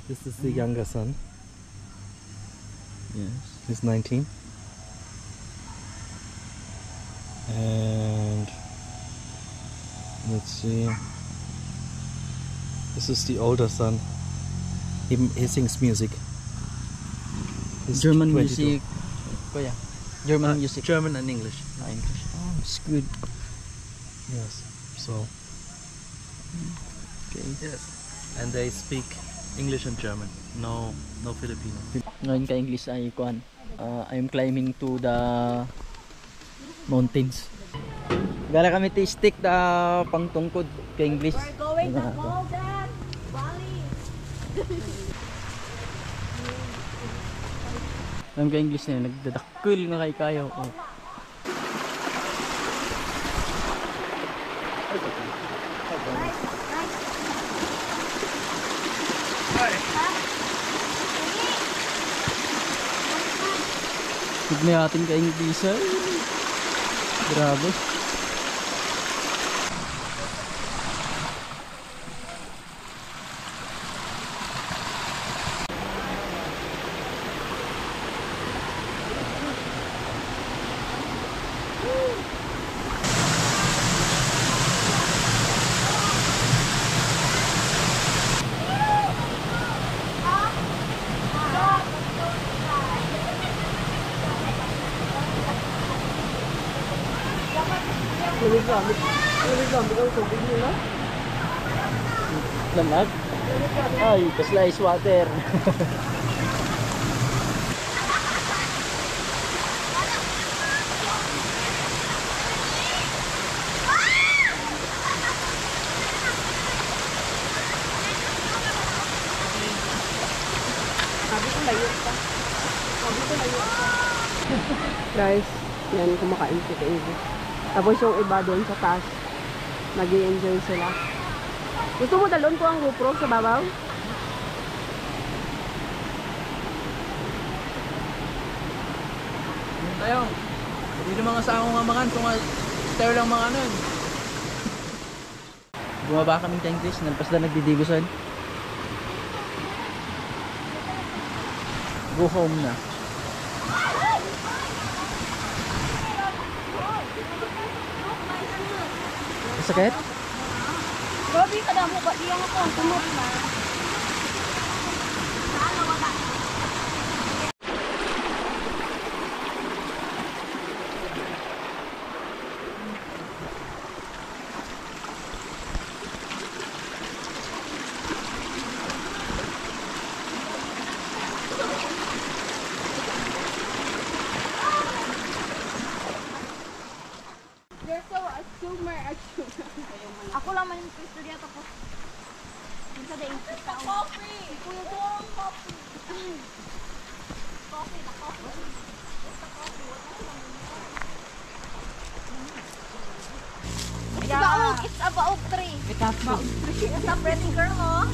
This is the younger son. Yes. He's 19. And let's see. This is the older son. He sings music. He's German 22. music. Kuya. German music. German and English. English. Oh, it's good. Yes. So. Okay. Yes. And they speak English and German. No Filipino. Ngayon ka English ay kuan. I'm climbing to the mountains. Gara kami ti stick da pangtungkod ka English. We're going to Golden Valley. Alam ka English na yun, nagdadakkel nga kay kayo. Oh. Tignan natin ka English ay. Grabe. Lamag? Ay, kasla ice water. Guys, yan kumakain si Kaevi. Tapos yung iba doon sa taas, nag-i-enjoy sila. Gusto mo dalon ko ang GoPro sa babaw? Tayo. Hindi naman kasama nga mga kung tayo lang mga ano. Bumaba kaming sa English, nalpas na nagdidibusan. Go home na. Sakit? Grabe ka mo ba iyang ako ang tumot na. You're so assumer. Ako lang man yung istorya tapos minsan na insist ka. Coffee! Kuya doon, coffee! Coffee na coffee. It's about tree. It's a pretty girl, oh.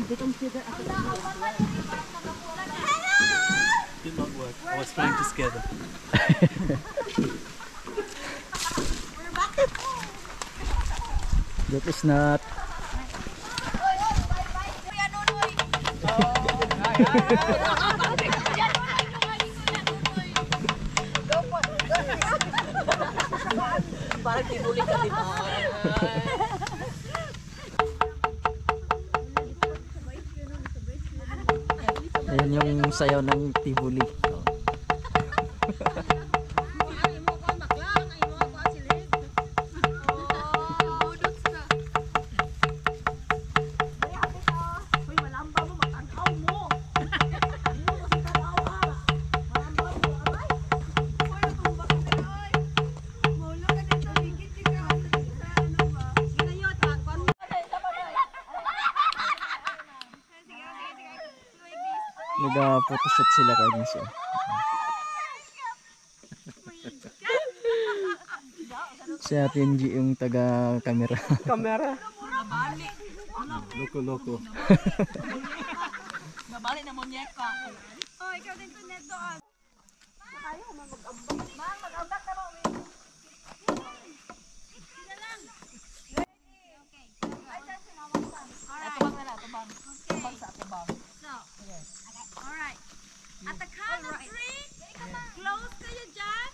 They consider as Did not work. I was trying to scare them. That is not. parang tibuli ka din. Ayan yung sayaw ng tibuli. Nag-photoshoot sila kanya siya. Si Ate Angie yung taga-camera. Kamera. Loko-loko. Babalik na monyeka. Oh, ikaw din to neto. Ayaw man mag-ambak. Man, mag-ambak na mo. Sila lang. Okay. Ay, dyan sinawag pa. Alright. Tubang na na, tubang. Tubang sa tubang. So, alright. At the count of 3, close kayo dyan.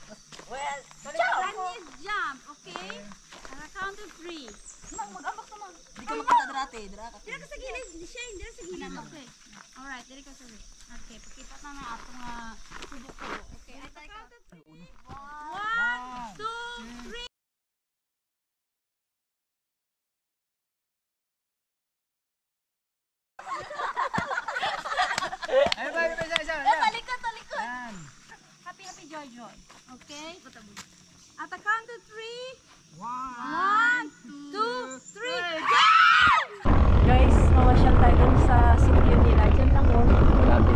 Well, and you jump, okay? At the count of 3. Mag-ambak naman. Di ka makita drate, drate. Dira ka sa gilid, Shane, dira sa gilid. Okay. Alright, dira ka sa gilid. Okay, pakita na na atong tubo-tubo. Okay, at the count of 3. 1, 2, 3. Ay, ba, isa. Talikod. Happy, joy. Okay? At the count of 3. 1, 2, 3. Guys, mamasyal tayo dun sa sitio nila. Diyan lang oh. Grabe.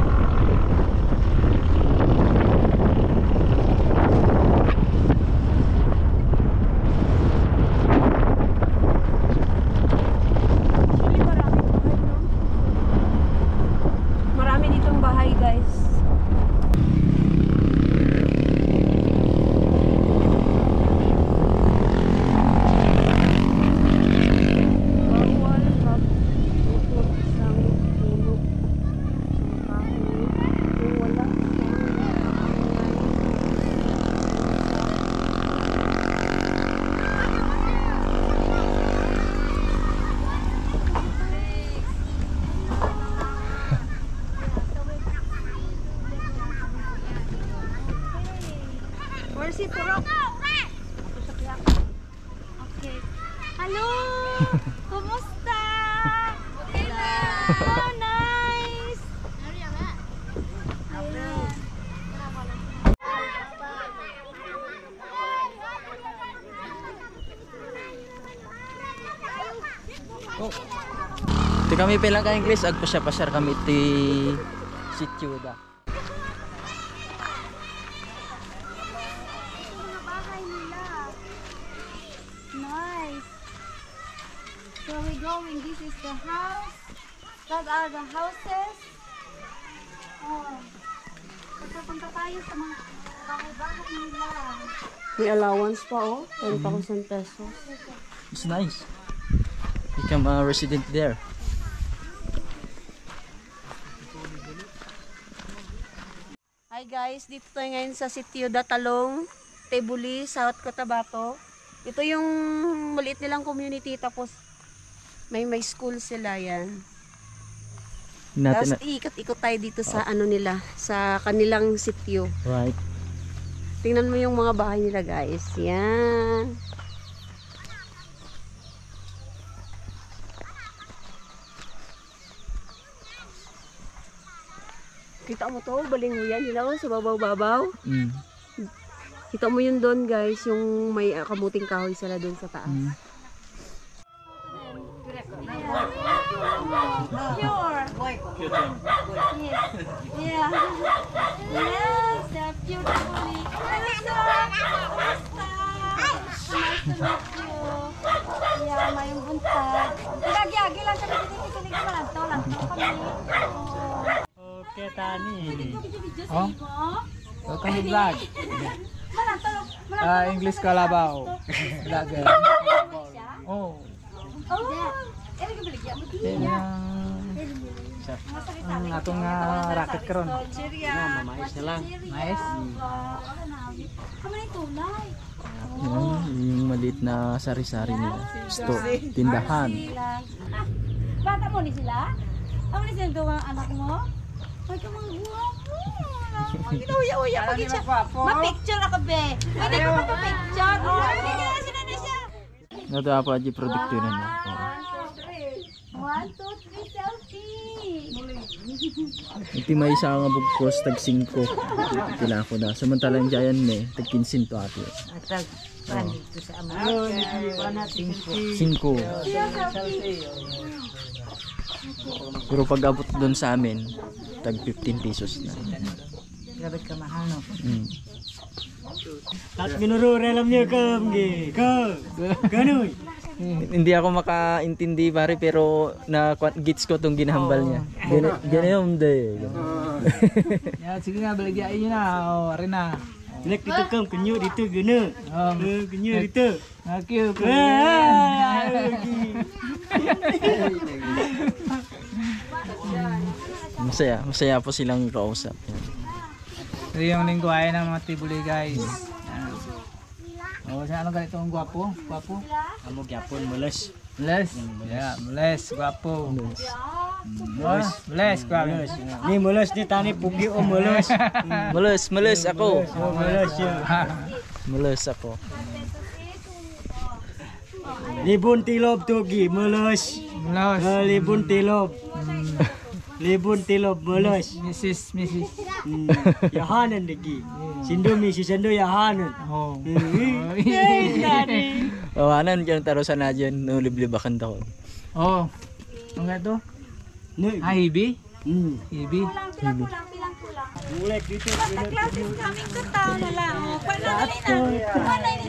Actually, maraming bahay, no? Marami ditong bahay, guys. Bawal magpupot ng puno. Ang kahoy. Kung wala Where's si Purok? Okay. Hello! Kumusta? Hello! Nice! Oh. Ito kami pala ka English ag pasya kami ti sitio da. Mga bahay nila. Nice. So we're going. This is the house. That are the houses. Oh. Pagpapunta tayo sa mga bahay-bahay nila. may allowance pa oh. 10,000 pesos. It's nice. Become a resident there. Hi guys, dito tayo ngayon sa Sitio Datalong, Tebuli, South Cotabato. Ito yung maliit nilang community tapos may school sila yan. Natin Tapos iikot-ikot tayo dito sa ano nila, sa kanilang sitio. right. Tingnan mo yung mga bahay nila guys. Yan. Kita mo to, balinguyan nila sa babaw-babaw. Mm. Kita mo yun doon guys, yung may kamuting kahoy sila doon sa taas. Mm. Yes. Yeah. Yes, they're beautifully. Hello, kumusta? Nice to meet you. Yeah, mayong buntag. Lagi-agi lang kami dito. Kinig ko lang to kami. Okay, Tani. Video sa Oh? imo. Welcome to vlog. English Kalabaw. Vlogger. Oh. Oh. Ere ka baligya mo di. Ang atong racket karon. Mais na lang. Mais. Kamay tulay. Yung maliit na sari-sari nila. Tindahan. Bata mo ni sila? Ako ni sila doon ang anak mo? Ay, ka mga guwapo. Ginahuya-huya pa siya. Ma-picture ako, be. Pwede ko pa-picture. Oh, hindi ka na sila na siya. Nada pa di produkto na niya. 1, 2, 3, selfie. Iti may isa nga bugkos tag 5. Tila ko na. Samantalang diyan me tag 15 to ati. Atag, dito sa amon. 5. Pero pag abot doon sa amin, tag 15 pesos na. Grabe ka mahal, no? Mm. At minuro alam niya ka, ka. Ganoy. Hindi ako makaintindi pare pero na gets ko tong ginahambal niya. Ganyan day. Ya, sige nga, baligyain nyo na. O, rin na. Nak dito kang kunyo dito guna. Kunyo dito. Thank you. Masaya po silang kausap. Ito yung lingwahe ng mga tibuli guys. O, sa ano ganito ang gwapo? Gwapo? Amo gyapon mules. Mules? Yeah, mules. Gwapo. Mules, gwapo. Ni mules ni tani pugi o mules. Mulus ako. Mules yun. Mulus ako. Libon tilob tugi mules. Mules. Libon tilob. Libon tilob mules. Mrs. Yahanan lagi. Sindomi si Sando yahanan. Oh. Wawanan dyan tarusan na dyan. Nuliblibakan daw. Oh. Ano nga ito? Ah, hibi? Hibi? Mulek dito. The class is coming to town na lang. Oh, dali na.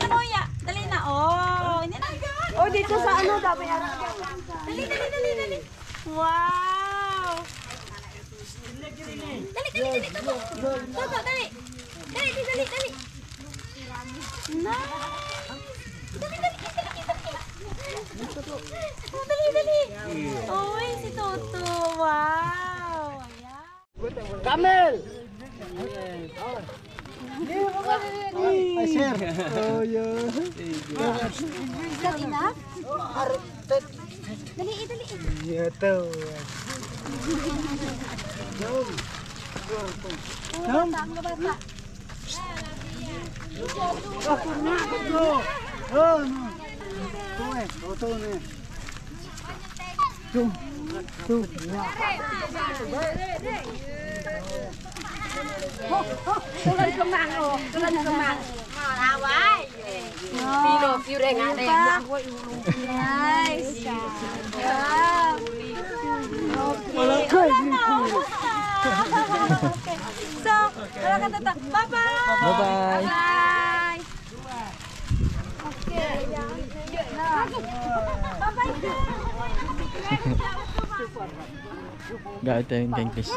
Kuya. Dali na. Oh, hindi na. Oh, dito sa ano, dapat Dali. Wow. Dali. Toto, dali. Dali. Na. Dali. Oh, si Toto. Wow. Ayan. Kamel. Ay, sir. Oh, yeah. Is that enough? Dali. Yeah, to. Bata. Tulad kemang, oh. Tulad kemang. Laway. Pilo, pure nga na yan. Nice. Yeah. Okay. So, wala ka tata. Bye-bye. Bye-bye. Bye. Okay. Bye-bye. Gawin tayo yung English.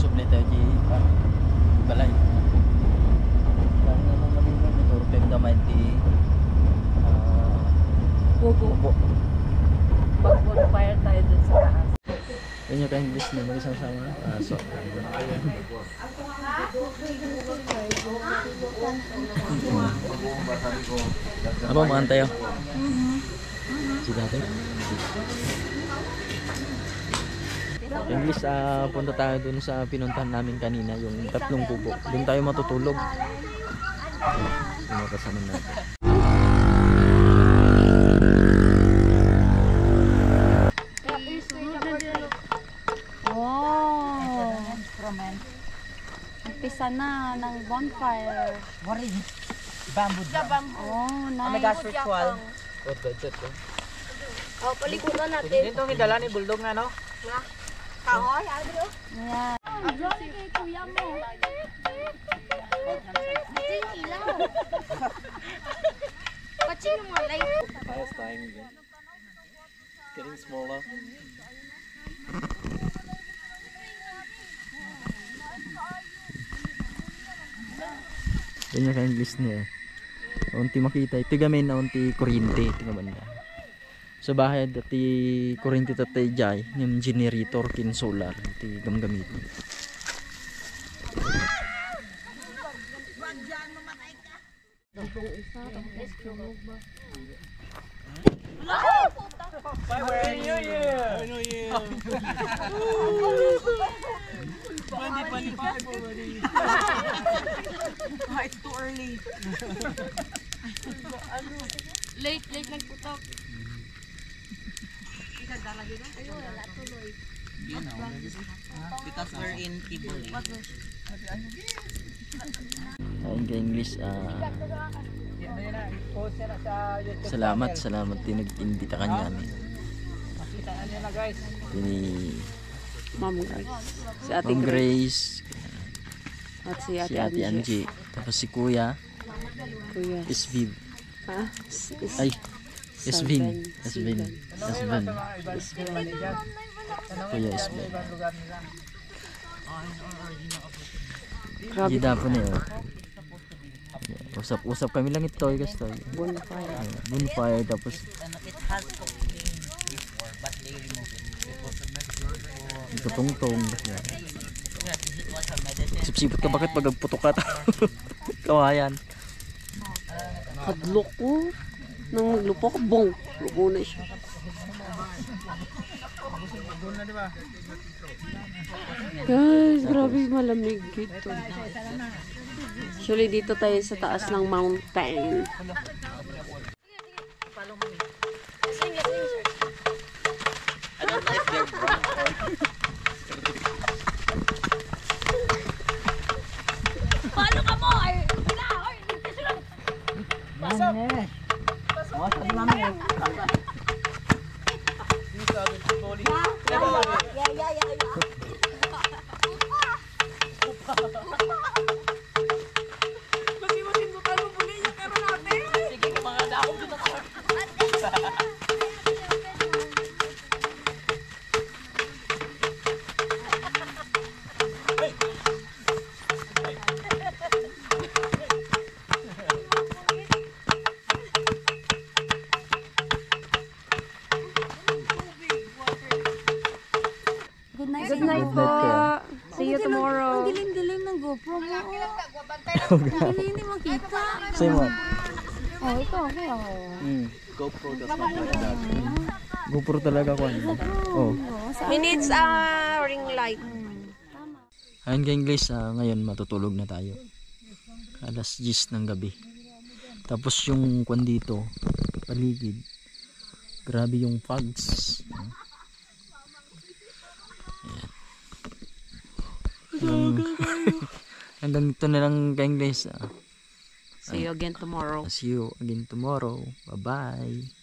Sublay tayo di balay. Kung ano naman yung turpeng naman di bubo. Mag-bonfire tayo dun sa taas. Yan yung English na mag-isang sama. So, apa makan tayo? Sige natin. English, punta tayo dun sa pinuntahan namin kanina, yung tatlong kubo. Doon tayo matutulog. Yung kasama natin. Wow. Umpisa na ng bonfire. Bamboo. Oh, nice. Ritual. Oh, palikutan natin. Dito ang idala ni Bulldog na, no? Kahoy, abi do. Ayan. Johnny kay kuya mo. Ating ilaw. Pachino mo like. Fire's dying again. Getting smaller. Yan yung ka-English niya. Unti makita. Ito gamin na unti kuryente. Ito nga banda. Sa bahay dati kuryente tatay jay. Yung generator kin solar. Ito gamgamit. It's too early. Late nagputok. Because we're in Tiboli. Ayun ka-English. Post na sa YouTube. Salamat tinag-imbita ka niya. Makita nyo na guys. Ni Ma'am Grace. Si Ate Ma'am Grace. Grace, At si si Ate Ate Angie. Angie, tapos si Kuya Kuya. Isviv. Ha? Ay, Isvin. Sven. Isvin. Isvin. Manager. Kuya Isvin. Ibang lugar nila. Grabe. Gida po niyo. Usap-usap kami lang ito, guys. Bonfire. Bonfire, tapos tutungtong. Sipsipot ka bakit pag nagputok ka? Kawayan. Hadlok ko. Nang maglupok, bong. Lupo na siya. Guys, grabe malamig dito. Actually, dito tayo sa taas ng mountain. Paano ka mo? Ay, wala. Ay, Good night po. See you tomorrow. Ang dilim-dilim ng GoPro mo. Ang dilim, hindi makita. Same one. Oh, ito. Okay, GoPro talaga ko. Oh. He needs a ring light. Ayun ka English, ngayon matutulog na tayo. Alas 10 ng gabi. Tapos yung kwan dito, paligid. Grabe yung fogs. Hanggang dito na lang ka English. See you again tomorrow. See you again tomorrow. Bye-bye.